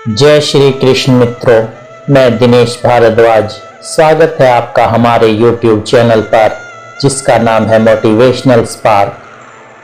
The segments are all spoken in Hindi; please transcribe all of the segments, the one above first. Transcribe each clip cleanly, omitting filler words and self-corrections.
जय श्री कृष्ण मित्रों, मैं दिनेश भारद्वाज। स्वागत है आपका हमारे YouTube चैनल पर, जिसका नाम है मोटिवेशनल स्पार्क।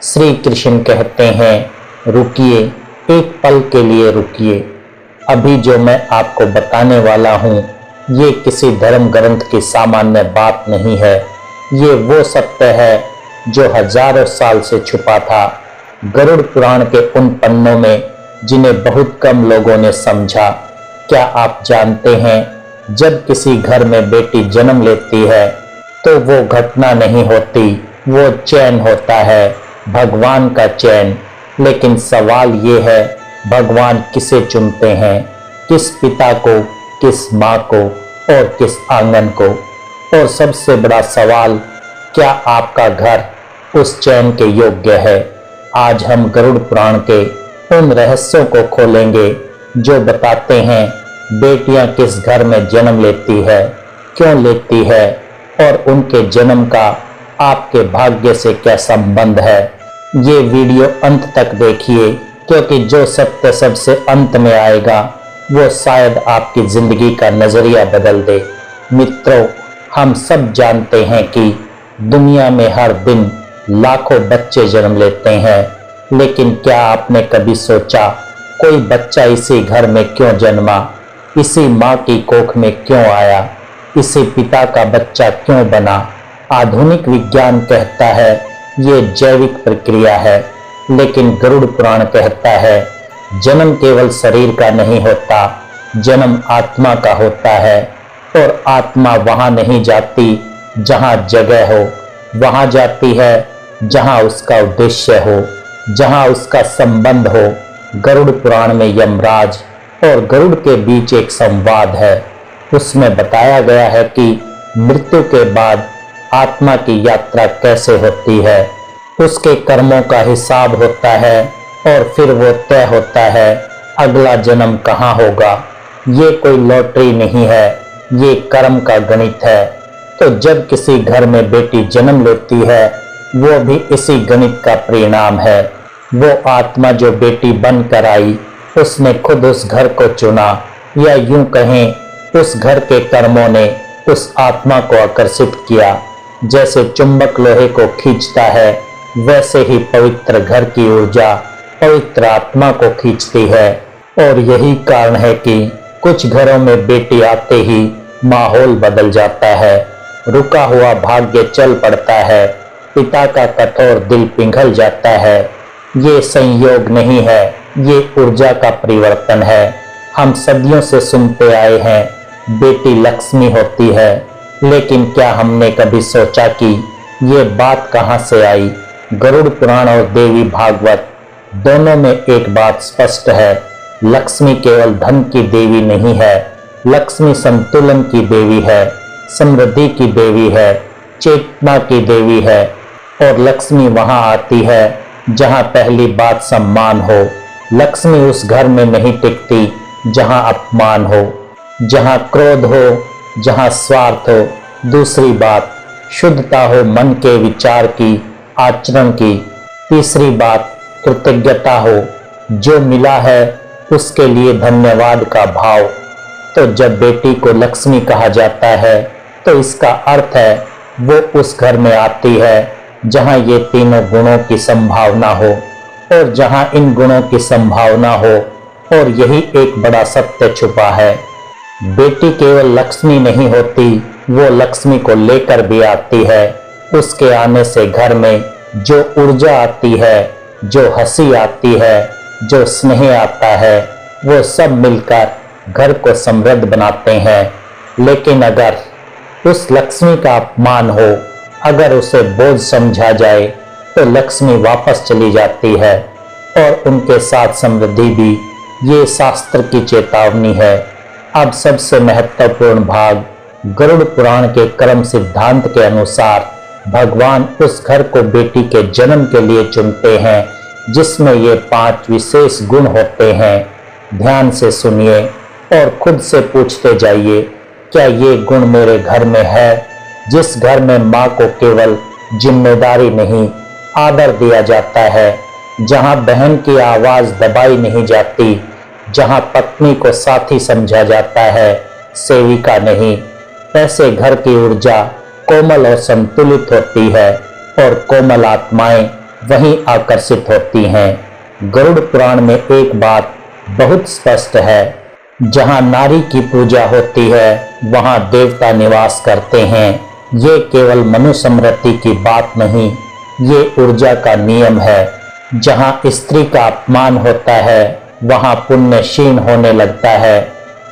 श्री कृष्ण कहते हैं, रुकिए, एक पल के लिए रुकिए। अभी जो मैं आपको बताने वाला हूँ, ये किसी धर्म ग्रंथ की सामान्य बात नहीं है। ये वो सत्य है जो हजारों साल से छुपा था गरुड़ पुराण के उन पन्नों में, जिन्हें बहुत कम लोगों ने समझा। क्या आप जानते हैं, जब किसी घर में बेटी जन्म लेती है तो वो घटना नहीं होती, वो चैन होता है, भगवान का चैन। लेकिन सवाल ये है, भगवान किसे चुनते हैं? किस पिता को, किस माँ को और किस आंगन को? और सबसे बड़ा सवाल, क्या आपका घर उस चैन के योग्य है? आज हम गरुड़ पुराण के उन रहस्यों को खोलेंगे जो बताते हैं बेटियां किस घर में जन्म लेती है, क्यों लेती है और उनके जन्म का आपके भाग्य से क्या संबंध है। ये वीडियो अंत तक देखिए, क्योंकि जो सत्य सबसे अंत में आएगा वो शायद आपकी जिंदगी का नजरिया बदल दे। मित्रों, हम सब जानते हैं कि दुनिया में हर दिन लाखों बच्चे जन्म लेते हैं, लेकिन क्या आपने कभी सोचा कोई बच्चा इसी घर में क्यों जन्मा, इसी माँ की कोख में क्यों आया, इसी पिता का बच्चा क्यों बना? आधुनिक विज्ञान कहता है ये जैविक प्रक्रिया है, लेकिन गरुड़ पुराण कहता है जन्म केवल शरीर का नहीं होता, जन्म आत्मा का होता है। और आत्मा वहां नहीं जाती जहां जगह हो, वहां जाती है जहां उसका उद्देश्य हो, जहां उसका संबंध हो। गरुड़ पुराण में यमराज और गरुड़ के बीच एक संवाद है। उसमें बताया गया है कि मृत्यु के बाद आत्मा की यात्रा कैसे होती है। उसके कर्मों का हिसाब होता है और फिर वो तय होता है अगला जन्म कहाँ होगा। ये कोई लॉटरी नहीं है, ये कर्म का गणित है। तो जब किसी घर में बेटी जन्म लेती है, वो भी इसी गणित का परिणाम है। वो आत्मा जो बेटी बनकर आई, उसने खुद उस घर को चुना, या यूं कहें उस घर के कर्मों ने उस आत्मा को आकर्षित किया। जैसे चुंबक लोहे को खींचता है, वैसे ही पवित्र घर की ऊर्जा पवित्र आत्मा को खींचती है। और यही कारण है कि कुछ घरों में बेटी आते ही माहौल बदल जाता है, रुका हुआ भाग्य चल पड़ता है, पिता का कठोर दिल पिघल जाता है। ये संयोग नहीं है, ये ऊर्जा का परिवर्तन है। हम सदियों से सुनते आए हैं बेटी लक्ष्मी होती है, लेकिन क्या हमने कभी सोचा कि ये बात कहाँ से आई? गरुड़ पुराण और देवी भागवत दोनों में एक बात स्पष्ट है, लक्ष्मी केवल धन की देवी नहीं है, लक्ष्मी संतुलन की देवी है, समृद्धि की देवी है, चेतना की देवी है। और लक्ष्मी वहां आती है जहां पहली बात सम्मान हो। लक्ष्मी उस घर में नहीं टिकती जहां अपमान हो, जहां क्रोध हो, जहां स्वार्थ हो। दूसरी बात, शुद्धता हो मन के विचार की, आचरण की। तीसरी बात, कृतज्ञता हो, जो मिला है उसके लिए धन्यवाद का भाव। तो जब बेटी को लक्ष्मी कहा जाता है, तो इसका अर्थ है वो उस घर में आती है जहां ये तीनों गुणों की संभावना हो, और जहां इन गुणों की संभावना हो। और यही एक बड़ा सत्य छुपा है, बेटी केवल लक्ष्मी नहीं होती, वो लक्ष्मी को लेकर भी आती है। उसके आने से घर में जो ऊर्जा आती है, जो हंसी आती है, जो स्नेह आता है, वो सब मिलकर घर को समृद्ध बनाते हैं। लेकिन अगर उस लक्ष्मी का अपमान हो, अगर उसे बोझ समझा जाए, तो लक्ष्मी वापस चली जाती है और उनके साथ समृद्धि भी। ये शास्त्र की चेतावनी है। अब सबसे महत्वपूर्ण भाग, गरुड़ पुराण के कर्म सिद्धांत के अनुसार भगवान उस घर को बेटी के जन्म के लिए चुनते हैं जिसमें ये 5 विशेष गुण होते हैं। ध्यान से सुनिए और खुद से पूछते जाइए, क्या ये गुण मेरे घर में है? जिस घर में माँ को केवल जिम्मेदारी नहीं, आदर दिया जाता है, जहाँ बहन की आवाज दबाई नहीं जाती, जहां पत्नी को साथी समझा जाता है, सेविका नहीं। ऐसे घर की ऊर्जा कोमल और संतुलित होती है और कोमल आत्माएं वहीं आकर्षित होती हैं। गरुड़ पुराण में एक बात बहुत स्पष्ट है, जहां नारी की पूजा होती है वहां देवता निवास करते हैं। ये केवल मनुस्मृति की बात नहीं, ये ऊर्जा का नियम है। जहां स्त्री का अपमान होता है वहां पुण्य क्षीण होने लगता है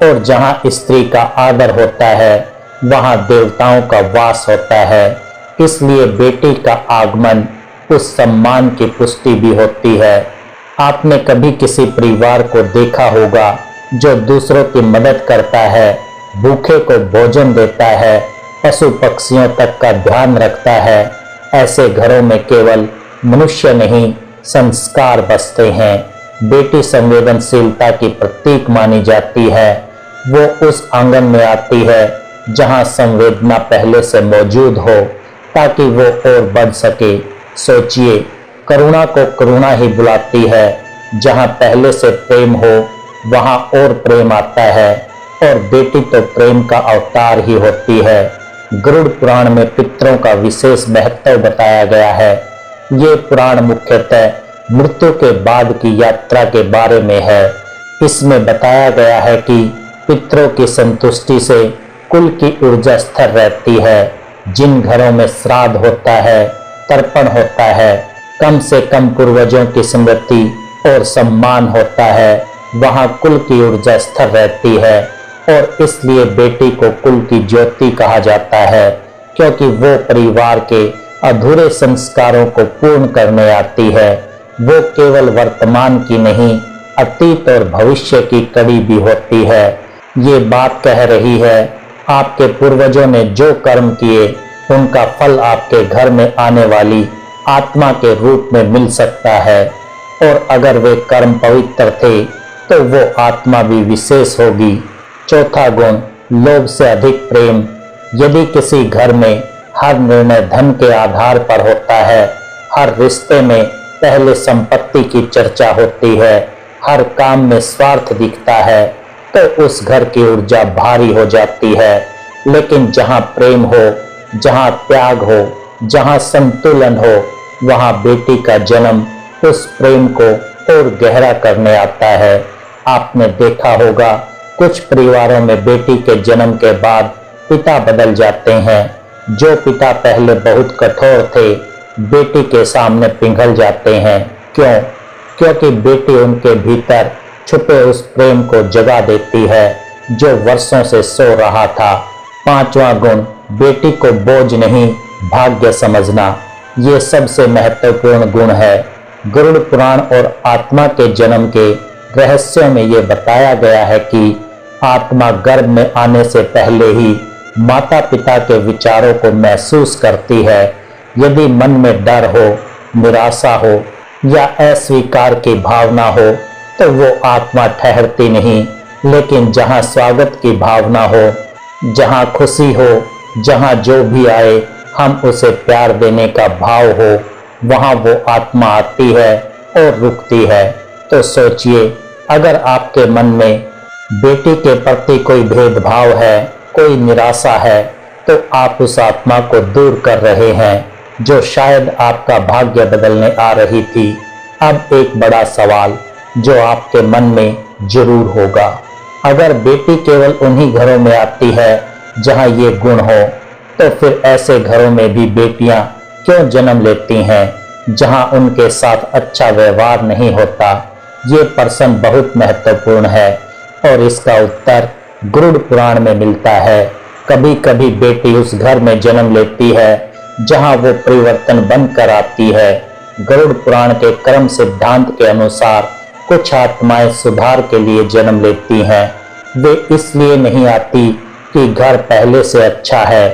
और जहां स्त्री का आदर होता है वहां देवताओं का वास होता है। इसलिए बेटी का आगमन उस सम्मान की पुष्टि भी होती है। आपने कभी किसी परिवार को देखा होगा जो दूसरों की मदद करता है, भूखे को भोजन देता है, पशु पक्षियों तक का ध्यान रखता है। ऐसे घरों में केवल मनुष्य नहीं, संस्कार बसते हैं। बेटी संवेदनशीलता की प्रतीक मानी जाती है। वो उस आंगन में आती है जहां संवेदना पहले से मौजूद हो ताकि वो और बढ़ सके। सोचिए, करुणा को करुणा ही बुलाती है। जहां पहले से प्रेम हो वहां और प्रेम आता है और बेटी तो प्रेम का अवतार ही होती है। गरुड़ पुराण में पितरों का विशेष महत्व बताया गया है। ये पुराण मुख्यतः मृत्यु के बाद की यात्रा के बारे में है। इसमें बताया गया है कि पितरों की संतुष्टि से कुल की ऊर्जा स्थिर रहती है। जिन घरों में श्राद्ध होता है, तर्पण होता है, कम से कम पूर्वजों की स्मृति और सम्मान होता है, वहां कुल की ऊर्जा स्थिर रहती है और इसलिए बेटी को कुल की ज्योति कहा जाता है, क्योंकि वो परिवार के अधूरे संस्कारों को पूर्ण करने आती है। वो केवल वर्तमान की नहीं, अतीत और भविष्य की कड़ी भी होती है। ये बात कह रही है, आपके पूर्वजों ने जो कर्म किए उनका फल आपके घर में आने वाली आत्मा के रूप में मिल सकता है और अगर वे कर्म पवित्र थे तो वो आत्मा भी विशेष होगी। चौथा गुण, लोभ से अधिक प्रेम। यदि किसी घर में हर निर्णय धन के आधार पर होता है, हर रिश्ते में पहले संपत्ति की चर्चा होती है, हर काम में स्वार्थ दिखता है, तो उस घर की ऊर्जा भारी हो जाती है। लेकिन जहां प्रेम हो, जहां त्याग हो, जहां संतुलन हो, वहां बेटी का जन्म उस प्रेम को और गहरा करने आता है। आपने देखा होगा, कुछ परिवारों में बेटी के जन्म के बाद पिता बदल जाते हैं। जो पिता पहले बहुत कठोर थे, बेटी के सामने पिघल जाते हैं। क्यों? क्योंकि बेटी उनके भीतर छुपे उस प्रेम को जगा देती है जो वर्षों से सो रहा था। पांचवा गुण, बेटी को बोझ नहीं, भाग्य समझना। ये सबसे महत्वपूर्ण गुण है। गरुड़ पुराण और आत्मा के जन्म के रहस्यों में ये बताया गया है कि आत्मा गर्भ में आने से पहले ही माता पिता के विचारों को महसूस करती है। यदि मन में डर हो, निराशा हो या अस्वीकार की भावना हो तो वो आत्मा ठहरती नहीं। लेकिन जहाँ स्वागत की भावना हो, जहाँ खुशी हो, जहाँ जो भी आए हम उसे प्यार देने का भाव हो, वहाँ वो आत्मा आती है और रुकती है। तो सोचिए, अगर आपके मन में बेटी के प्रति कोई भेदभाव है, कोई निराशा है, तो आप उस आत्मा को दूर कर रहे हैं जो शायद आपका भाग्य बदलने आ रही थी। अब एक बड़ा सवाल जो आपके मन में जरूर होगा, अगर बेटी केवल उन्हीं घरों में आती है जहां ये गुण हो, तो फिर ऐसे घरों में भी बेटियां क्यों जन्म लेती हैं जहां उनके साथ अच्छा व्यवहार नहीं होता? ये प्रश्न बहुत महत्वपूर्ण है और इसका उत्तर गरुड़ पुराण में मिलता है। कभी कभी बेटी उस घर में जन्म लेती है जहां वो परिवर्तन बनकर आती है। गरुड़ पुराण के कर्म सिद्धांत के अनुसार कुछ आत्माएं सुधार के लिए जन्म लेती हैं। वे इसलिए नहीं आती कि घर पहले से अच्छा है,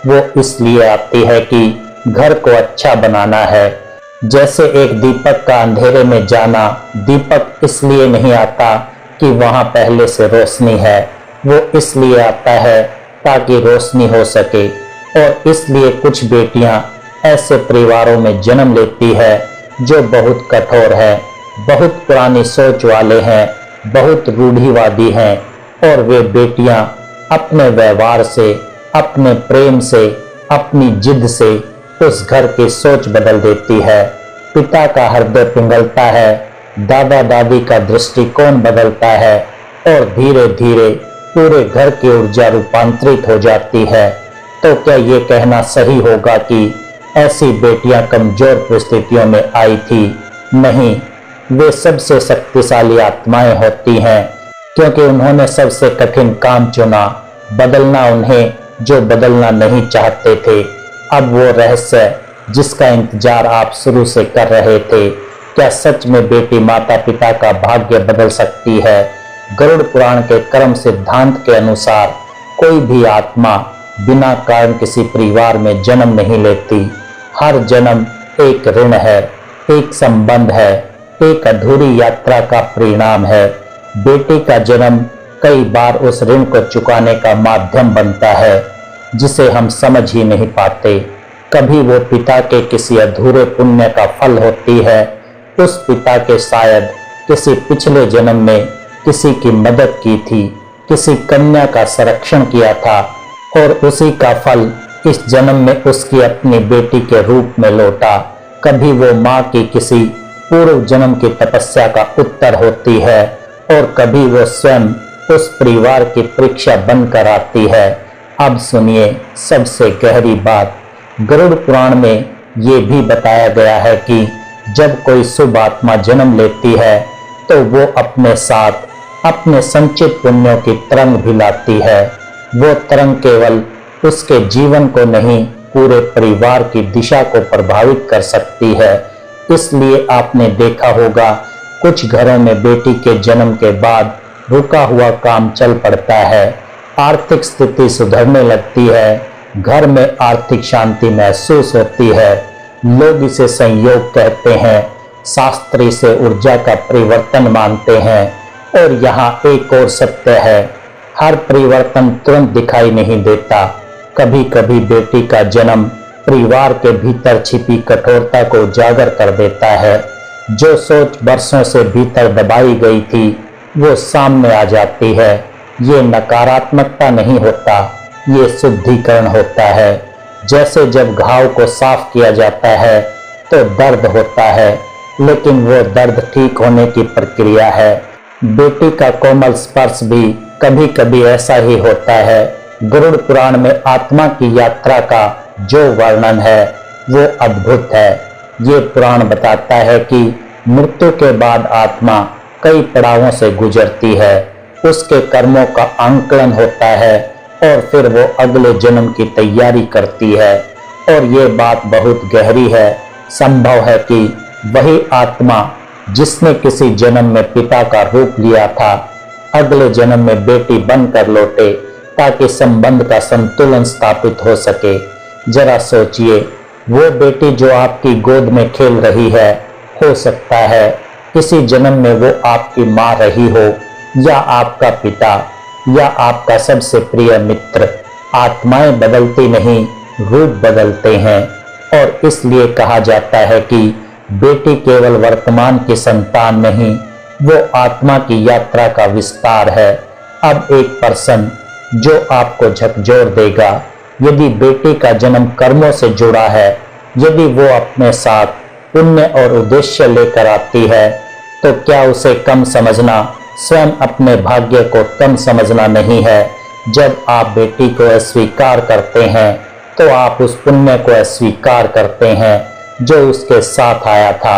वो इसलिए आती है कि घर को अच्छा बनाना है। जैसे एक दीपक का अंधेरे में जाना, दीपक इसलिए नहीं आता कि वहां पहले से रोशनी है, वो इसलिए आता है ताकि रोशनी हो सके। और इसलिए कुछ बेटियां ऐसे परिवारों में जन्म लेती है जो बहुत कठोर है, बहुत पुरानी सोच वाले हैं बहुत रूढ़िवादी हैं और वे बेटियां अपने व्यवहार से, अपने प्रेम से, अपनी जिद से उस घर की सोच बदल देती है। पिता का हृदय पिघलता है, दादा दादी का दृष्टिकोण बदलता है और धीरे धीरे पूरे घर की ऊर्जा रूपांतरित हो जाती है। तो क्या ये कहना सही होगा कि ऐसी बेटियां कमजोर परिस्थितियों में आई थी? नहीं, वे सबसे शक्तिशाली आत्माएं होती हैं, क्योंकि उन्होंने सबसे कठिन काम चुना, बदलना उन्हें जो बदलना नहीं चाहते थे। अब वो रहस्य जिसका इंतजार आप शुरू से कर रहे थे, क्या सच में बेटी माता पिता का भाग्य बदल सकती है? गरुड़ पुराण के कर्म सिद्धांत के अनुसार कोई भी आत्मा बिना कारण किसी परिवार में जन्म नहीं लेती। हर जन्म एक ऋण है, एक संबंध है, एक अधूरी यात्रा का परिणाम है। बेटी का जन्म कई बार उस ऋण को चुकाने का माध्यम बनता है जिसे हम समझ ही नहीं पाते। कभी वो पिता के किसी अधूरे पुण्य का फल होती है। उस पिता के शायद किसी पिछले जन्म में किसी की मदद की थी, किसी कन्या का संरक्षण किया था और उसी का फल इस जन्म में उसकी अपनी बेटी के रूप में लौटा। कभी वो माँ की किसी पूर्व जन्म की तपस्या का उत्तर होती है और कभी वो स्वयं उस परिवार की परीक्षा बनकर आती है। अब सुनिए सबसे गहरी बात। गरुड़ पुराण में ये भी बताया गया है कि जब कोई शुभ आत्मा जन्म लेती है तो वो अपने साथ अपने संचित पुण्यों की तरंग भी लाती है। वो तरंग केवल उसके जीवन को नहीं, पूरे परिवार की दिशा को प्रभावित कर सकती है। इसलिए आपने देखा होगा कुछ घरों में बेटी के जन्म के बाद रुका हुआ काम चल पड़ता है, आर्थिक स्थिति सुधरने लगती है, घर में आर्थिक शांति महसूस होती है। लोग इसे संयोग कहते हैं, शास्त्री से ऊर्जा का परिवर्तन मानते हैं। और यहाँ एक और सत्य है, हर परिवर्तन तुरंत दिखाई नहीं देता। कभी कभी बेटी का जन्म परिवार के भीतर छिपी कठोरता को उजागर कर देता है। जो सोच वर्षों से भीतर दबाई गई थी वो सामने आ जाती है। ये नकारात्मकता नहीं होता, ये शुद्धिकरण होता है। जैसे जब घाव को साफ किया जाता है तो दर्द होता है, लेकिन वो दर्द ठीक होने की प्रक्रिया है। बेटी का कोमल स्पर्श भी कभी कभी ऐसा ही होता है। गरुड़ पुराण में आत्मा की यात्रा का जो वर्णन है वो अद्भुत है। ये पुराण बताता है कि मृत्यु के बाद आत्मा कई पड़ावों से गुजरती है, उसके कर्मों का आंकलन होता है और फिर वो अगले जन्म की तैयारी करती है। और ये बात बहुत गहरी है। संभव है कि वही आत्मा जिसने किसी जन्म में पिता का रूप लिया था, अगले जन्म में बेटी बनकर लौटे ताकि संबंध का संतुलन स्थापित हो सके। जरा सोचिए, वो बेटी जो आपकी गोद में खेल रही है, हो सकता है किसी जन्म में वो आपकी माँ रही हो, या आपका पिता, या आपका सबसे प्रिय मित्र। आत्माएं बदलती नहीं, रूप बदलते हैं। और इसलिए कहा जाता है कि बेटी केवल वर्तमान की संतान नहीं, वो आत्मा की यात्रा का विस्तार है। अब एक प्रश्न जो आपको झकझोर देगा, यदि बेटी का जन्म कर्मों से जुड़ा है, यदि वो अपने साथ पुण्य और उद्देश्य लेकर आती है, तो क्या उसे कम समझना स्वयं अपने भाग्य को कम समझना नहीं है? जब आप बेटी को अस्वीकार करते हैं तो आप उस पुण्य को अस्वीकार करते हैं जो उसके साथ आया था।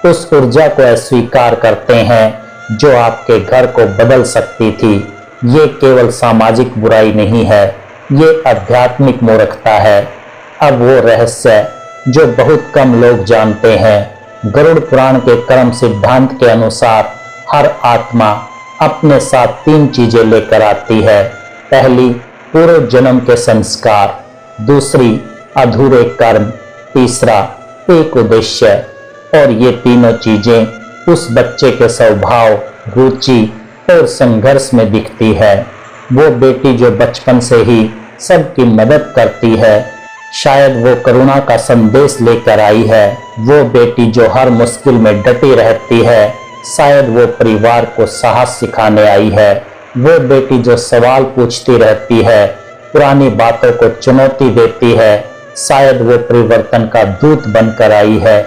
उस ऊर्जा को अस्वीकार करते हैं जो आपके घर को बदल सकती थी। ये केवल सामाजिक बुराई नहीं है, ये आध्यात्मिक मूर्खता है। अब वो रहस्य जो बहुत कम लोग जानते हैं। गरुड़ पुराण के कर्म सिद्धांत के अनुसार हर आत्मा अपने साथ 3 चीजें लेकर आती है। पहली, पूर्व जन्म के संस्कार, दूसरी अधूरे कर्म, तीसरा एक उद्देश्य। और ये तीनों चीजें उस बच्चे के स्वभाव, रुचि और संघर्ष में दिखती है। वो बेटी जो बचपन से ही सबकी मदद करती है, शायद वो करुणा का संदेश लेकर आई है। वो बेटी जो हर मुश्किल में डटी रहती है, शायद वो परिवार को साहस सिखाने आई है। वो बेटी जो सवाल पूछती रहती है, पुरानी बातों को चुनौती देती है, शायद वो परिवर्तन का दूत बनकर आई है।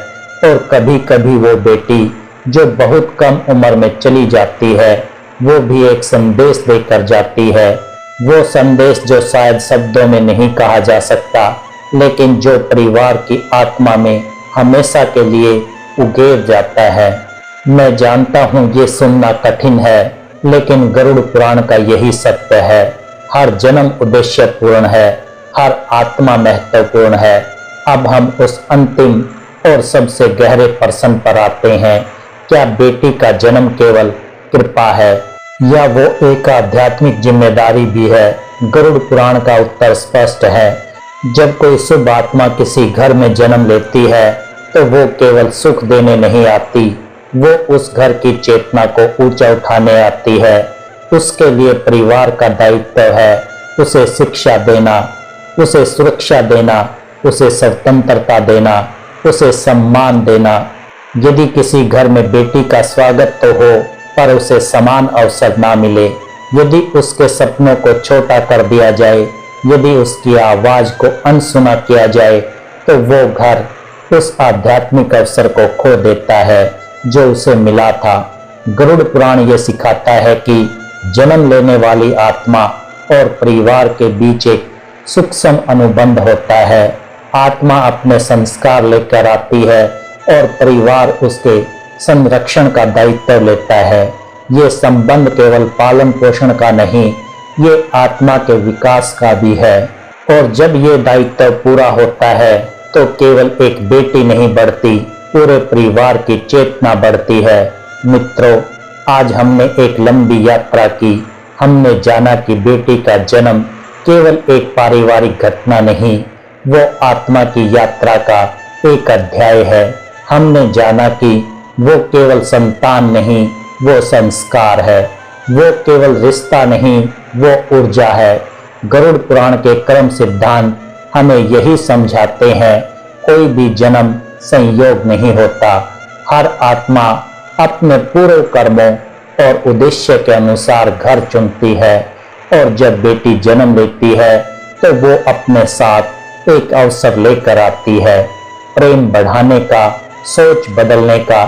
और कभी कभी वो बेटी जो बहुत कम उम्र में चली जाती है, वो भी एक संदेश देकर जाती है। वो संदेश जो शायद शब्दों में नहीं कहा जा सकता, लेकिन जो परिवार की आत्मा में हमेशा के लिए उगेर जाता है। मैं जानता हूँ ये सुनना कठिन है, लेकिन गरुड़ पुराण का यही सत्य है। हर जन्म उद्देश्यपूर्ण है, हर आत्मा महत्वपूर्ण है। अब हम उस अंतिम और सबसे गहरे प्रश्न पर आते हैं, क्या बेटी का जन्म केवल कृपा है या वो एक आध्यात्मिक जिम्मेदारी भी है? गरुड़ पुराण का उत्तर स्पष्ट है। जब कोई शुभ आत्मा किसी घर में जन्म लेती है, तो वो केवल सुख देने नहीं आती, वो उस घर की चेतना को ऊंचा उठाने आती है। उसके लिए परिवार का दायित्व है उसे शिक्षा देना, उसे सुरक्षा देना, उसे स्वतंत्रता देना, उसे सम्मान देना। यदि किसी घर में बेटी का स्वागत तो हो, पर उसे समान अवसर ना मिले, यदि उसके सपनों को छोटा कर दिया जाए, यदि उसकी आवाज को अनसुना किया जाए, तो वो घर उस आध्यात्मिक अवसर को खो देता है जो उसे मिला था। गरुड़ पुराण ये सिखाता है कि जन्म लेने वाली आत्मा और परिवार के बीच एक सूक्ष्म अनुबंध होता है। आत्मा अपने संस्कार लेकर आती है और परिवार उसके संरक्षण का दायित्व लेता है। ये संबंध केवल पालन पोषण का नहीं, ये आत्मा के विकास का भी है। और जब ये दायित्व पूरा होता है, तो केवल एक बेटी नहीं बढ़ती, पूरे परिवार की चेतना बढ़ती है। मित्रों, आज हमने एक लंबी यात्रा की। हमने जाना कि बेटी का जन्म केवल एक पारिवारिक घटना नहीं, वो आत्मा की यात्रा का एक अध्याय है। हमने जाना कि वो केवल संतान नहीं, वो संस्कार है। वो केवल रिश्ता नहीं, वो ऊर्जा है। गरुड़ पुराण के कर्म सिद्धांत हमें यही समझाते हैं, कोई भी जन्म संयोग नहीं होता। हर आत्मा अपने पूर्व कर्मों और उद्देश्य के अनुसार घर चुनती है। और जब बेटी जन्म लेती है, तो वो अपने साथ एक अवसर लेकर आती है, प्रेम बढ़ाने का, सोच बदलने का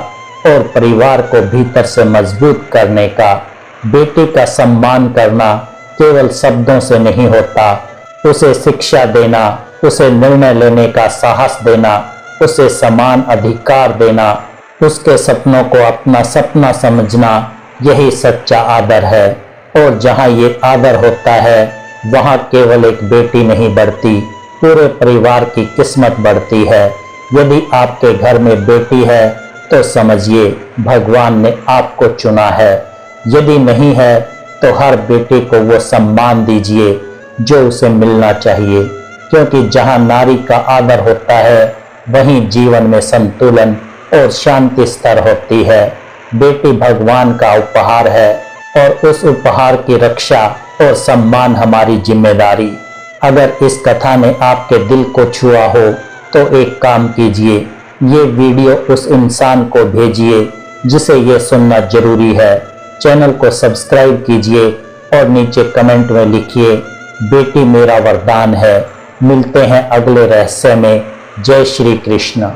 और परिवार को भीतर से मजबूत करने का। बेटी का सम्मान करना केवल शब्दों से नहीं होता, उसे शिक्षा देना, उसे निर्णय लेने का साहस देना, उसे समान अधिकार देना, उसके सपनों को अपना सपना समझना, यही सच्चा आदर है। और जहाँ ये आदर होता है, वहाँ केवल एक बेटी नहीं बढ़ती, पूरे परिवार की किस्मत बढ़ती है। यदि आपके घर में बेटी है, तो समझिए भगवान ने आपको चुना है। यदि नहीं है, तो हर बेटे को वो सम्मान दीजिए जो उसे मिलना चाहिए, क्योंकि जहाँ नारी का आदर होता है, वहीं जीवन में संतुलन और शांति स्थिर होती है। बेटी भगवान का उपहार है और उस उपहार की रक्षा और सम्मान हमारी जिम्मेदारी। अगर इस कथा ने आपके दिल को छुआ हो, तो एक काम कीजिए, ये वीडियो उस इंसान को भेजिए जिसे ये सुनना जरूरी है। चैनल को सब्सक्राइब कीजिए और नीचे कमेंट में लिखिए, बेटी मेरा वरदान है। मिलते हैं अगले रहस्य में। जय श्री कृष्ण।